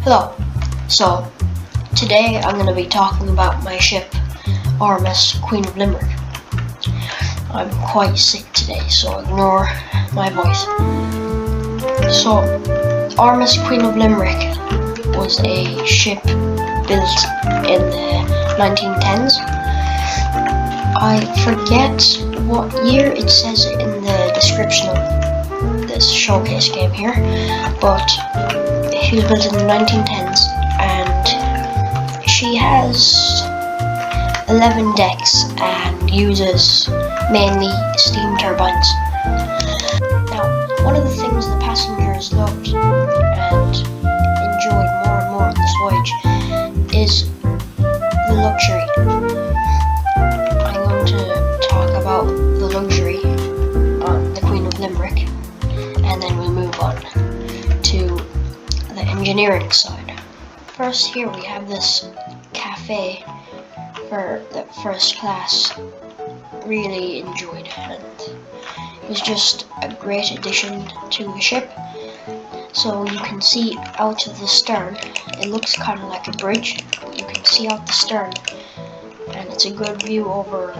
Hello. So, today I'm going to be talking about my ship, R.M.S. Queen of Limerick. I'm quite sick today, so ignore my voice. So, R.M.S. Queen of Limerick was a ship built in the 1910s. I forget what year it says in the description of this showcase game here, but she was built in the 1910s, and she has 11 decks and uses mainly steam turbines. Now, one of the things the passengers loved and enjoyed more and more on this voyage is the luxury. I'm going to talk about the luxury on the Queen of Limerick, and then we'll move on to the engineering side. First, here we have this cafe for the first class. Really enjoyed, and it was just a great addition to the ship. So you can see out to the stern. It looks kind of like a bridge. You can see out the stern, and it's a good view over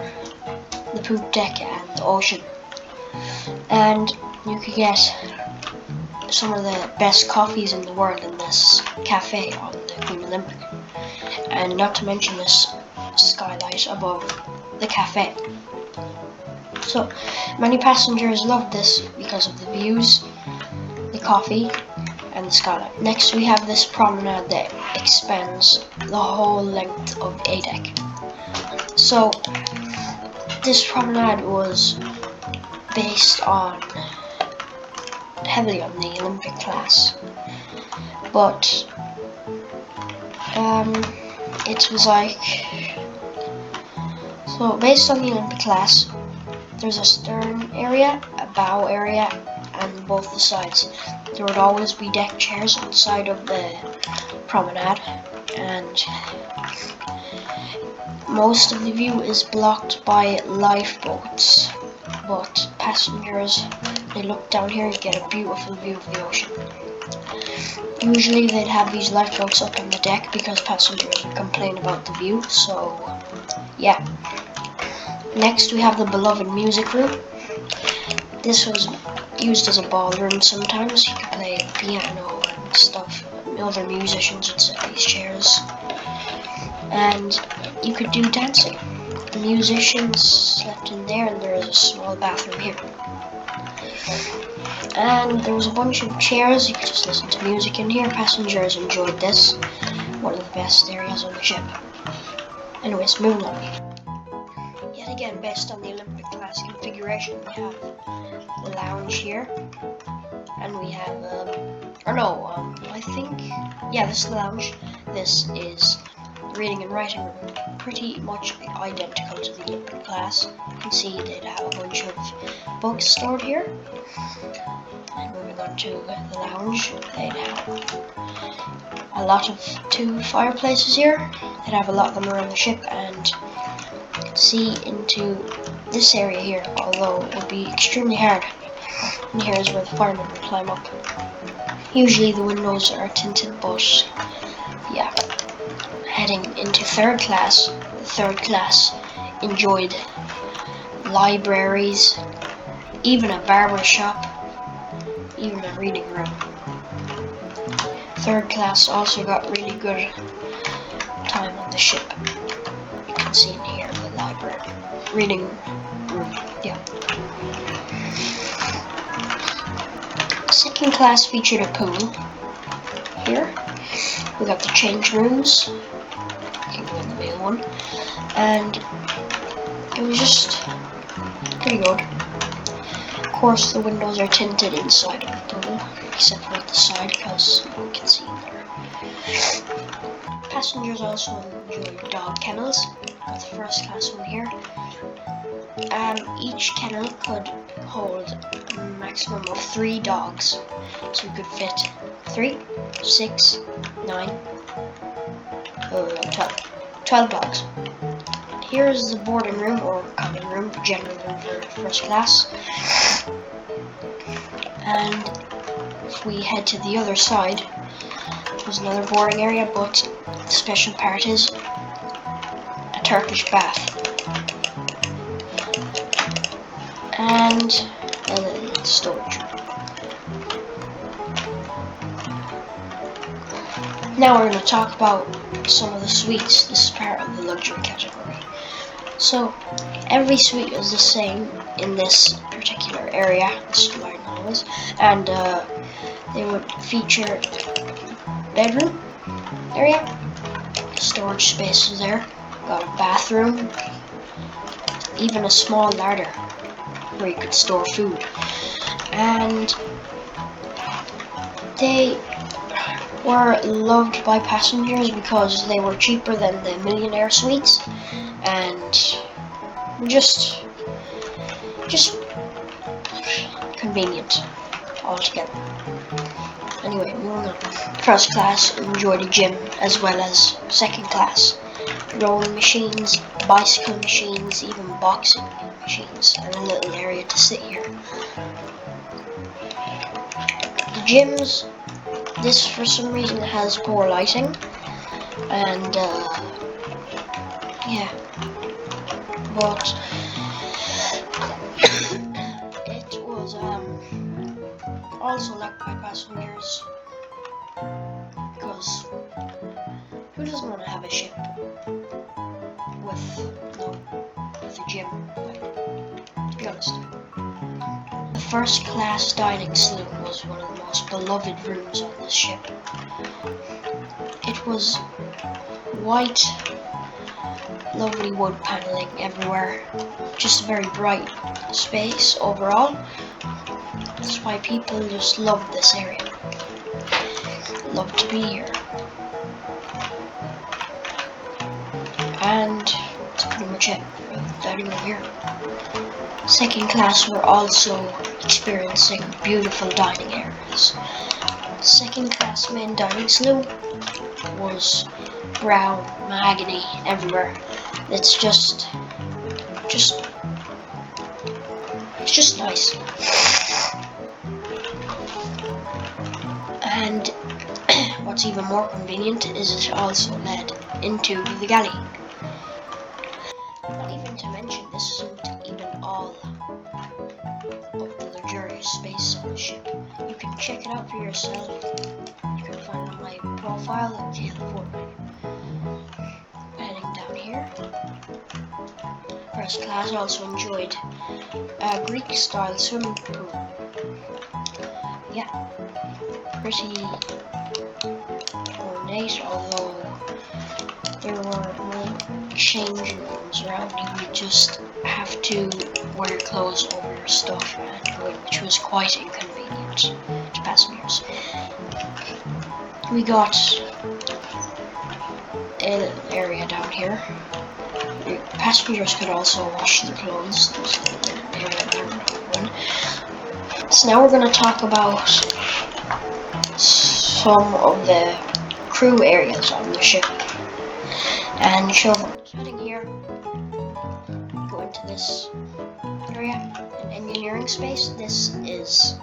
the poop deck and the ocean. And you could get some of the best coffees in the world in this cafe on the Queen of Limerick, and not to mention this skylight above the cafe. So many passengers love this because of the views, the coffee, and the skylight. Next we have this promenade that expands the whole length of a deck. So this promenade was based heavily on the Olympic class, but it was like, so based on the Olympic class, there's a stern area, a bow area, and both the sides. There would always be deck chairs on the side of the promenade, and most of the view is blocked by lifeboats, but passengers, they look down here and get a beautiful view of the ocean. Usually they'd have these lifeboats up on the deck because passengers would complain about the view, so yeah. Next we have the beloved music room. This was used as a ballroom sometimes. You could play piano and stuff. Other musicians would sit on these chairs, and you could do dancing. The musicians slept in there, and there is a small bathroom here. And there was a bunch of chairs. You could just listen to music in here. Passengers enjoyed this. One of the best areas on the ship. Anyways, moving on. Yet again, based on the Olympic class configuration, we have the lounge here, and we have this is the lounge. This is the reading and writing room, pretty much identical to the Olympic class. You can see they'd have a bunch of books stored here. And moving on to the lounge, they'd have a lot of two fireplaces here. They'd have a lot of them around the ship, and see into this area here, although it would be extremely hard. And here is where the firemen would climb up. Usually the windows are tinted, but yeah. Heading into third class, the third class enjoyed libraries, even a barber shop, even a reading room. Third class also got really good time on the ship. You can see in here the library, reading room, yeah. Second class featured a pool here. We got the change rooms, the main one, and it was just pretty good. Of course, the windows are tinted inside of the pool, except for at the side because no one can see in there. Passengers also enjoyed dog kennels. Got the first class one here. Each kennel could hold a maximum of 3 dogs, so you could fit 3, 6, 9, 12 dogs. Here is the boarding room, or common room, general room for first class. And if we head to the other side, was another boring area, but the special part is a Turkish bath. And a little storage. Now we're going to talk about some of the suites. This is part of the luxury category. So every suite is the same in this particular area, this line always, and they would feature bedroom area, storage spaces there, got a bathroom, even a small larder where you could store food, and they were loved by passengers because they were cheaper than the millionaire suites and just convenient altogether. Anyway, moving on. First class enjoyed a gym as well as second class. Rowing machines, bicycle machines, even boxing machines, and a little area to sit here. The gyms, this for some reason has poor lighting, and yeah, but it was also liked by passengers because who doesn't want to have a ship with a gym? Like, to be honest. The first class dining saloon was one of the most beloved rooms on this ship. It was white, lovely wood paneling everywhere, just a very bright space overall. That's why people just loved this area, loved to be here. And that's pretty much it without even here. Second class were also experiencing beautiful dining areas. Second class main dining saloon was brown mahogany everywhere. It's just nice. And what's even more convenient is it also led into the galley. Not even to mention, this isn't even all of the luxurious space on the ship. You can check it out for yourself. You can find it on my profile at KL4. Heading down here. First class also enjoyed a Greek-style swimming pool. Yeah, pretty ornate, although there were no changing rooms around. You would just have to wear clothes over your stuff and go in, which was quite inconvenient to passengers. We got a little area down here. Passengers could also wash their clothes. There's a little area there. So now we're going to talk about some of the crew areas on the ship and show them. Heading here, go into this area, an engineering space. This is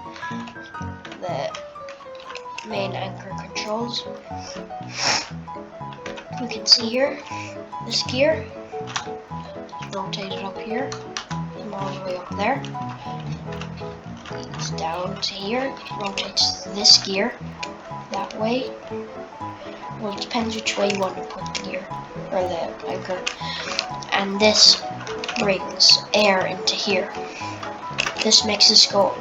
the main anchor controls. You can see here, this gear rotated up here and all the way up there. It's down to here, rotates this gear that way. Well, it depends which way you want to put the gear or the anchor. And this brings air into here. This makes this go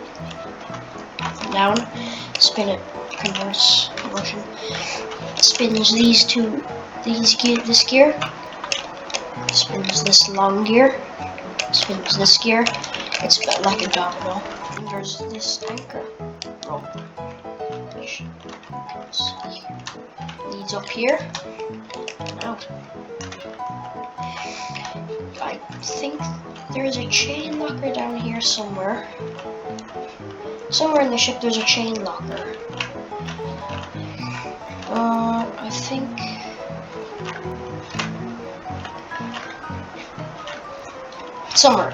up and down, spin it, converts motion. Spins this gear, spins this long gear, spins this gear. It's a bit like a domino. And there's this anchor rope, which leads up here and out. I think there's a chain locker down here somewhere. Somewhere in the ship there's a chain locker. I think somewhere.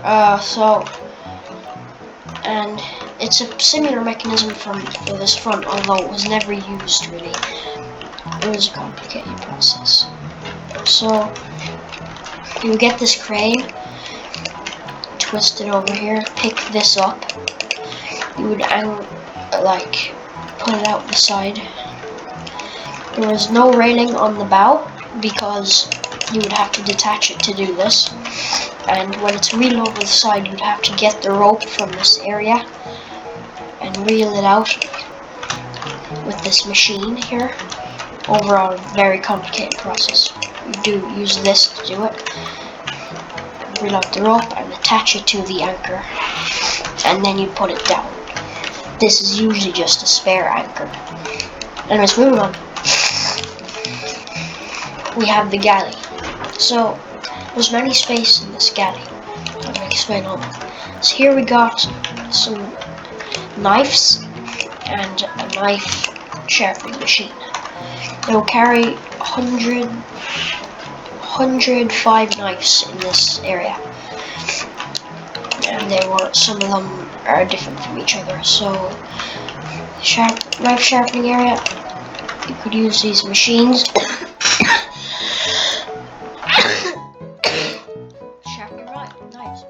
And it's a similar mechanism for this front, although it was never used really. it was a complicated process. So you would get this crane, twist it over here, pick this up. You would like put it out the side. There was no railing on the bow because you would have to detach it to do this. And when it's reeled over the side, you'd have to get the rope from this area and reel it out with this machine here. Overall, a very complicated process. You do use this to do it. Reel out the rope and attach it to the anchor, and then you put it down. This is usually just a spare anchor. Anyways, moving on. We have the galley. So there's many space in this galley. I'm going to explain all that. So here we got some knives and a knife sharpening machine. It will carry 105 knives in this area, and some of them are different from each other. So knife sharpening area, you could use these machines. Sharpening knives.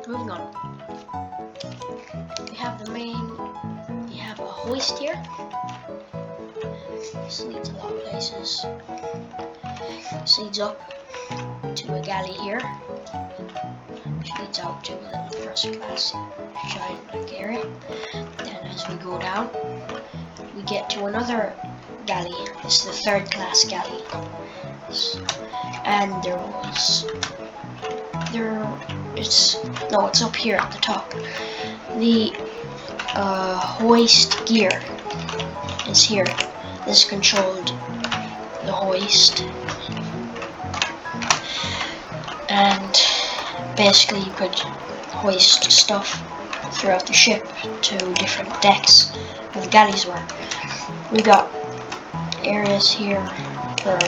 Moving on. We have you have a hoist here. This leads a lot of places. This leads up to a galley here, which leads out to a little first class giant area. Then as we go down, we get to another galley. This is the third class galley. And it's up here at the top. The hoist gear is here. This controlled the hoist, and basically you could hoist stuff throughout the ship to different decks where the galleys were. We got areas here for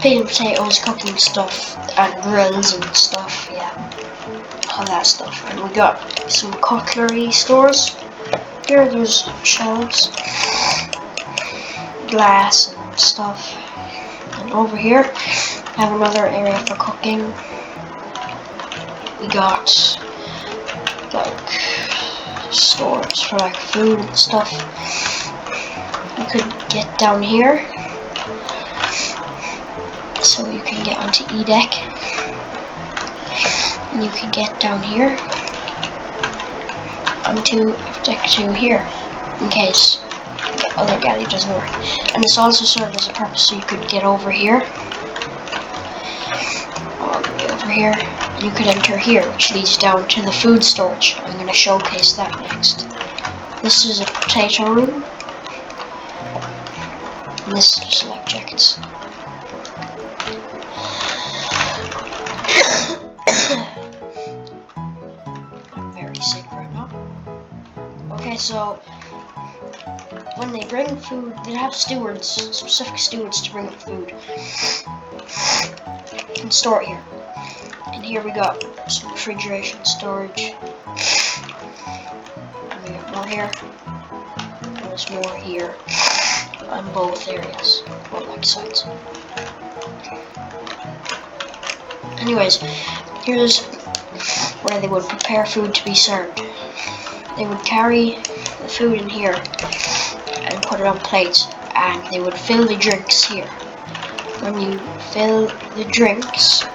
peeling potatoes, cooking stuff, and grills and stuff, yeah, all that stuff. And we got some cutlery stores. Here there's shelves, glass and stuff. And over here we have another area for cooking. We got like stores for like food and stuff. You could get down here, so you can get onto E deck, and you can get down here onto deck 2 here, in case the other galley doesn't work. And this also served as a purpose, so you could get over here, all the way over here, and you could enter here, which leads down to the food storage. I'm going to showcase that next. This is a potato room, and this is just life jackets. I'm very sick right now. Okay, so when they bring food, they have stewards, specific stewards to bring up food and store it here. And here we got some refrigeration storage. And we got more here. And there's more here on both areas, both like sides. Anyways, here's where they would prepare food to be served. They would carry the food in here and put it on plates, and they would fill the drinks here. When you fill the drinks,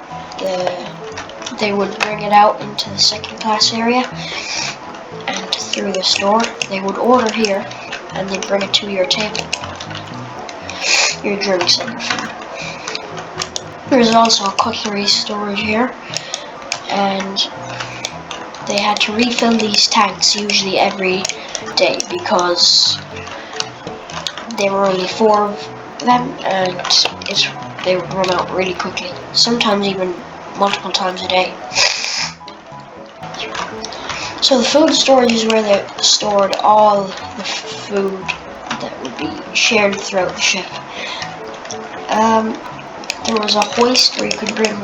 they would bring it out into the second class area, and through the store they would order here, and they'd bring it to your table, your drinks and your food. There's also a cutlery storage here, and they had to refill these tanks usually every day because there were only 4 of them, and they would run out really quickly, sometimes even multiple times a day. So the food storage is where they stored all the food that would be shared throughout the ship. There was a hoist where you could bring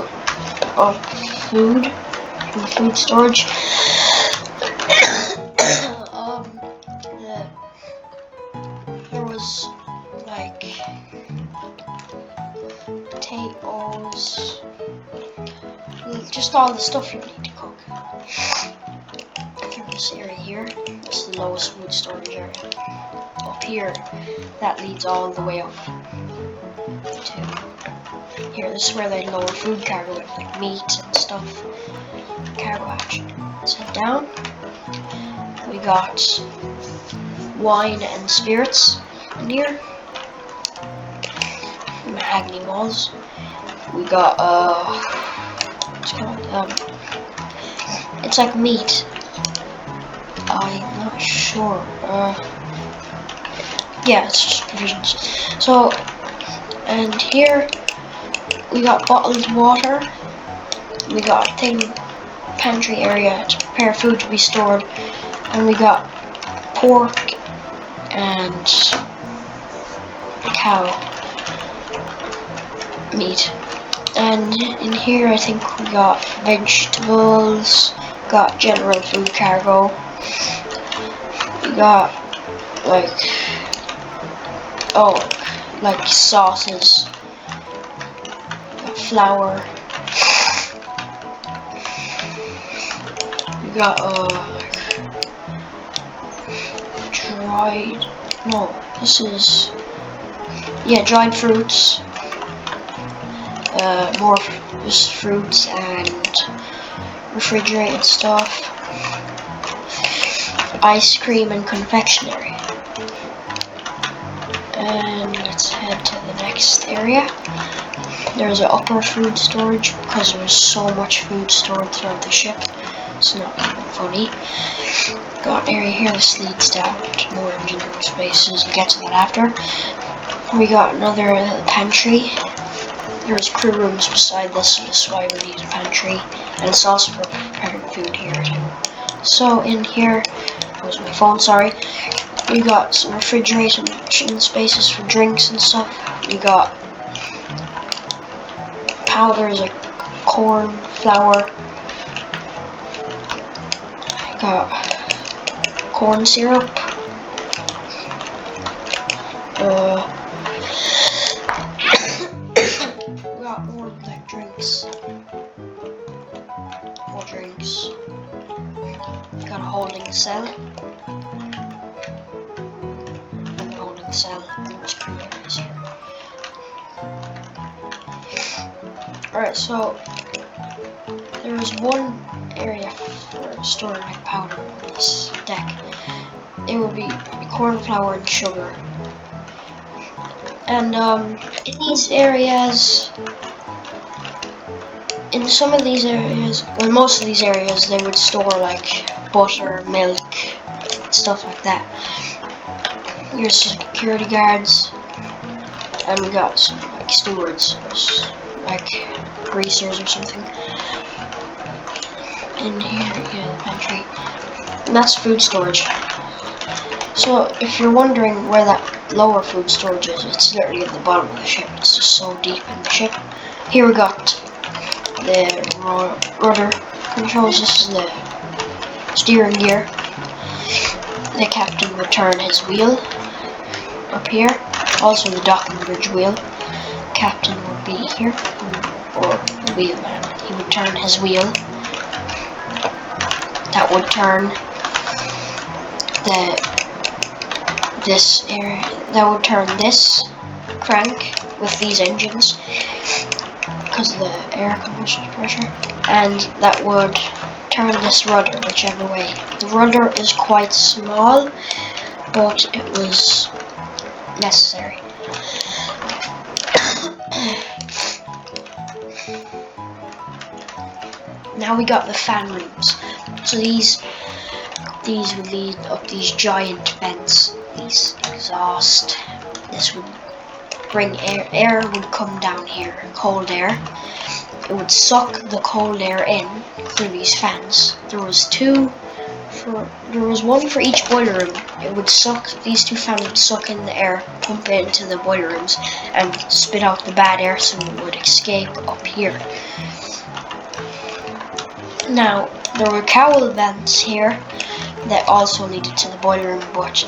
up food from the food storage. potatoes, like potatoes, just all the stuff you need to cook. Through this area here, this is the lowest food storage area. Up here, that leads all the way up to here. This is where they lower food cargo, like meat and stuff. Cargo action. Let's head down. We got wine and spirits in here. Mahogany walls. We got what's it called? It's like meat. I'm not sure. Yeah, it's just provisions. So, and here we got bottled water. We got a pantry area to prepare food to be stored, and we got pork and cow meat. And in here I think we got vegetables, got general food cargo, we got like sauces, got flour, we got dried fruits, more just fruits and refrigerated stuff, ice cream and confectionery. And let's head to the next area. There's an upper food storage because there's so much food stored throughout the ship. It's not even funny. Got an area here. This leads down to more engine room spaces. We'll get to that after. We got another pantry. There's crew rooms beside this, so this is why we need a pantry. And it's also for preparing food here too. So in here, that was my phone, sorry. We got some refrigerated spaces for drinks and stuff. We got powders like corn, flour. I got corn syrup. We got more like drinks. More drinks. Got a holding cell. And the holding cell. There's crew areas here. Alright, so there was one area for storing like powder on this deck. It would be corn, flour, and sugar. And in these areas, in some of these areas, well, most of these areas, they would store like butter, milk, stuff like that. Here's security guards, and we got some like stewards, like greasers or something. In here, yeah, the pantry. And that's food storage. So if you're wondering where that lower food storage is, it's literally at the bottom of the ship. It's just so deep in the ship. Here we got the rudder controls. This is the steering gear. The captain would turn his wheel up here. Also the docking bridge wheel. Captain would be here, or the wheelman. He would turn his wheel. That would turn this area. That would turn this crank with these engines because of the air combustion pressure, and that would turn this rudder whichever way. The rudder is quite small, but it was necessary. Now we got the fan rooms. So these would lead up these giant vents, these exhaust. This would bring air would come down here, cold air. It would suck the cold air in through these fans. There was one for each boiler room. It would suck, these two fans would suck in the air, pump it into the boiler rooms, and spit out the bad air so it would escape up here. Now, there were cowl vents here that also leaded to the boiler room, but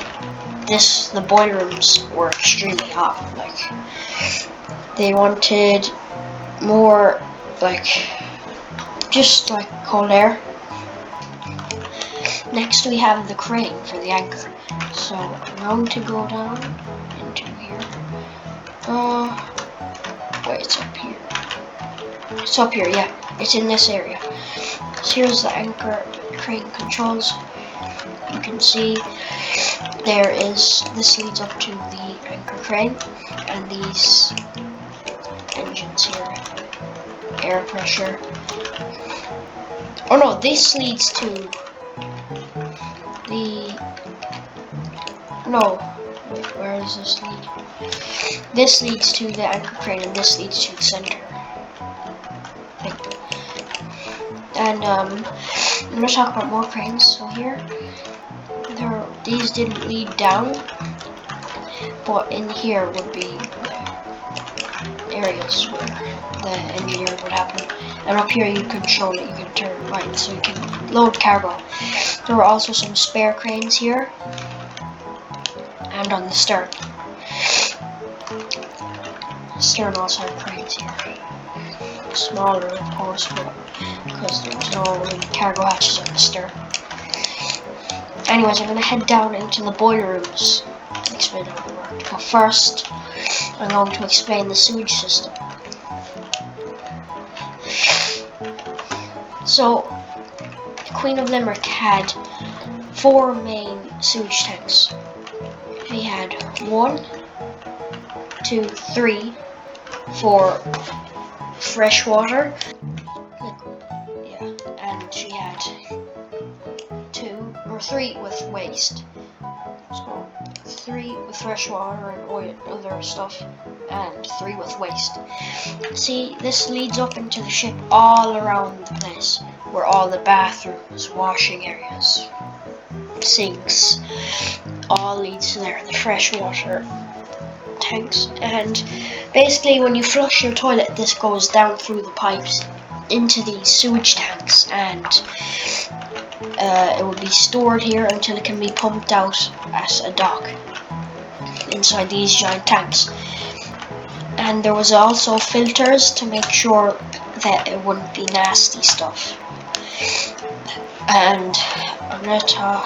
the boiler rooms were extremely hot. Like, they wanted more, like, just like cold air. Next we have the crane for the anchor. So I'm going to go down into here. Wait, it's up here. It's up here, yeah. It's in this area. So here's the anchor crane controls. You can see this leads up to the anchor crane, and these engines here, air pressure. Oh no, this leads to wait, where does this lead? This leads to the anchor crane, and this leads to the center thing. And I'm gonna talk about more cranes. So here, these didn't lead down, but in here would be areas where the engineer would happen. And up here you control it, you can turn right so you can load cargo. There were also some spare cranes here and on the stern. Stern also had cranes here. Smaller of course, but because there was no cargo hatches on the stern. Anyways, I'm gonna head down into the boiler rooms to explain how they work. But first, I'm going to explain the sewage system. So, the Queen of Limerick had 4 main sewage tanks. He had 1, 2, 3 for fresh water. Yeah, and she had 2 or 3 with waste. So 3 with fresh water and oil, other stuff, and 3 with waste. See, this leads up into the ship all around the place, where all the bathrooms, washing areas, sinks, all leads to there, the fresh water tanks. And basically when you flush your toilet, this goes down through the pipes into these sewage tanks, and it will be stored here until it can be pumped out at a dock inside these giant tanks. And there was also filters to make sure that it wouldn't be nasty stuff. And I'm going to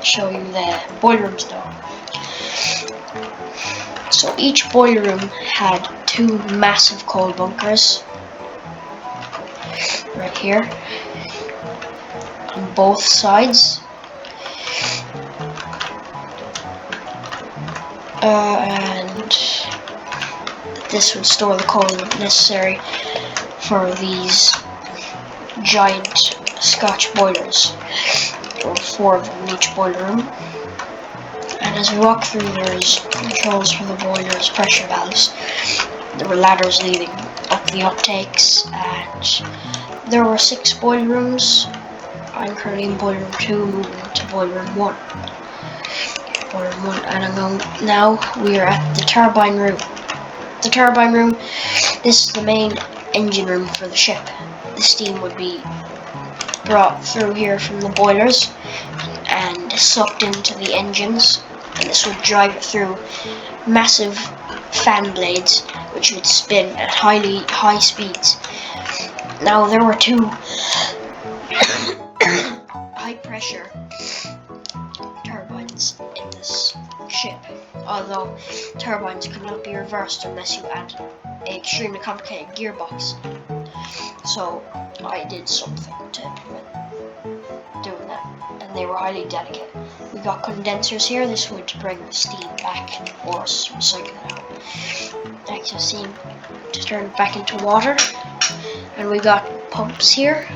show you the boiler rooms now. So each boiler room had 2 massive coal bunkers right here on both sides. And this would store the coal necessary for these giant Scotch boilers. There were 4 of them in each boiler room. And as we walk through, there's controls for the boilers, pressure valves. There were ladders leading up the uptakes, and there were 6 boiler rooms. I'm currently in boiler room 2, moving to boiler room 1. Boiler room 1, and now we are at the turbine room. The turbine room, this is the main engine room for the ship. The steam would be brought through here from the boilers and sucked into the engines, and this would drive it through massive fan blades which would spin at high speeds. Now there were 2 high pressure turbines in this ship, although turbines could not be reversed unless you add an extremely complicated gearbox. So I did something to prevent doing that, and they were highly delicate. We got condensers here. This would bring the steam back or recycle it out. Extra steam to turn it back into water. And we got pumps here.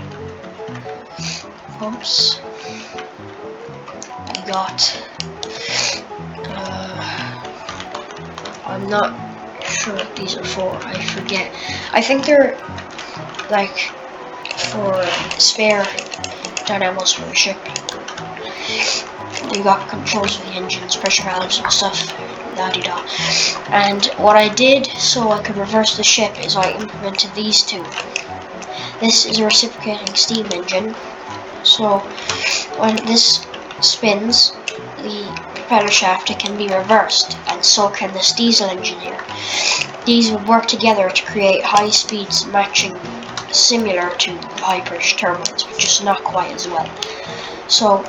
Pumps. We got I'm not sure what these are for. I forget. I think they're like for spare dynamos for the ship. You got controls for the engines, pressure valves and stuff, la-di-da. And what I did so I could reverse the ship is I implemented these 2. This is a reciprocating steam engine, so when this spins, the propeller shaft, it can be reversed, and so can this diesel engineer. These would work together to create high speeds matching similar to high pressure turbines, but just not quite as well. So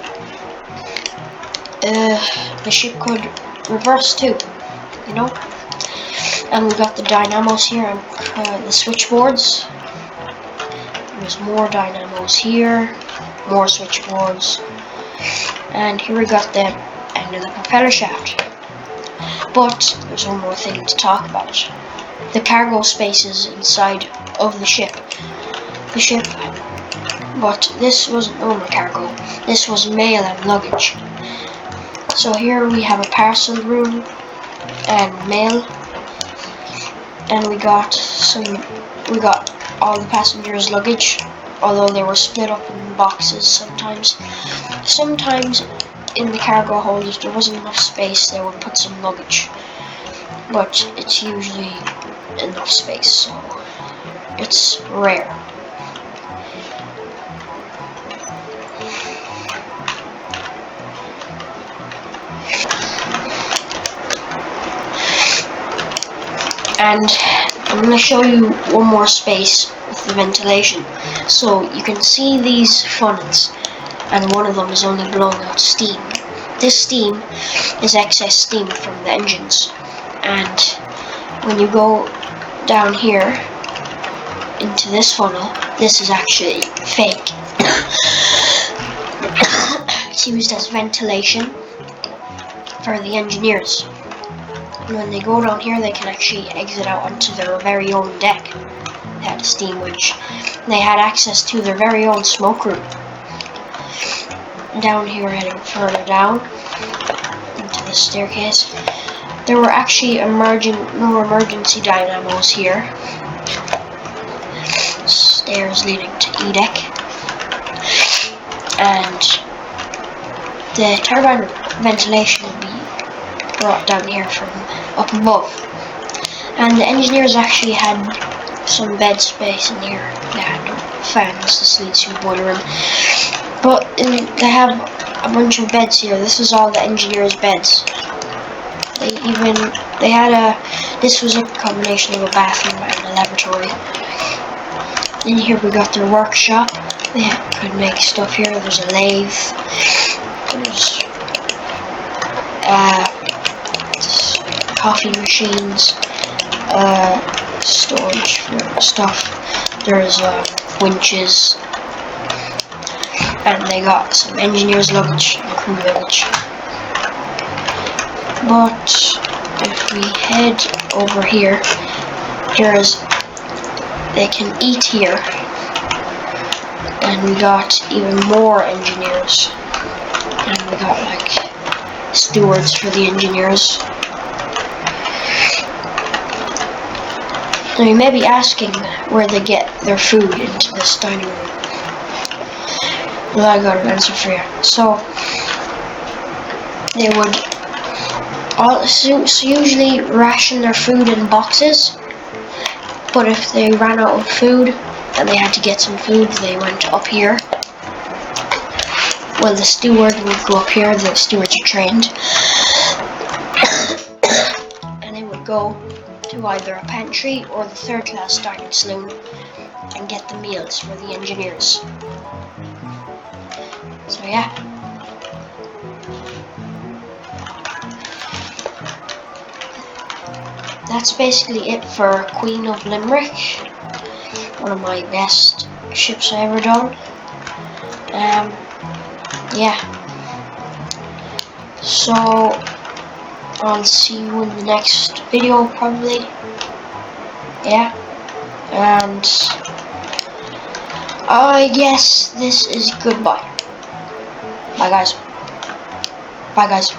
the ship could reverse too, you know. And we got the dynamos here and the switchboards. There's more dynamos here, more switchboards, and here we got the end of the propeller shaft. But there's one more thing to talk about: the cargo spaces inside of the ship. But this wasn't normal cargo. This was mail and luggage. So here we have a parcel room and mail, and we got all the passengers' luggage, although they were split up in boxes sometimes. Sometimes in the cargo hold, if there wasn't enough space, they would put some luggage, but it's usually enough space, so it's rare. And I'm going to show you one more space with the ventilation. So you can see these funnels, and one of them is only blowing out steam. This steam is excess steam from the engines, and when you go down here into this funnel, this is actually fake. It's used as ventilation for the engineers. When they go down here, they can actually exit out onto their very own deck. They had a steam winch. They had access to their very own smoke room. Down here, heading further down into the staircase, there were actually no emergency dynamos here. Stairs leading to E-deck, and the turbine ventilation would be brought down here from up above. And the engineers actually had some bed space in here. They had fans, this leads to the boiler room. But they have a bunch of beds here. This is all the engineers' beds. This was a combination of a bathroom and a laboratory. In here we got their workshop. They could make stuff here. There's a lathe. There's coffee machines, storage for stuff. There's winches, and they got some engineers' luggage and crew luggage. But if we head over here, they can eat here, and we got even more engineers, and we got like stewards for the engineers. Now you may be asking where they get their food into this dining room. Well, I got an answer for you. So they would usually ration their food in boxes, but if they ran out of food and they had to get some food, they went up here. Well, the steward would go up here. The stewards are trained, and they would go to either a pantry or the third-class dining saloon and get the meals for the engineers. So yeah. That's basically it for Queen of Limerick. One of my best ships I ever done. Yeah. So I'll see you in the next video probably. Yeah. And I guess this is goodbye. Bye guys. Bye guys.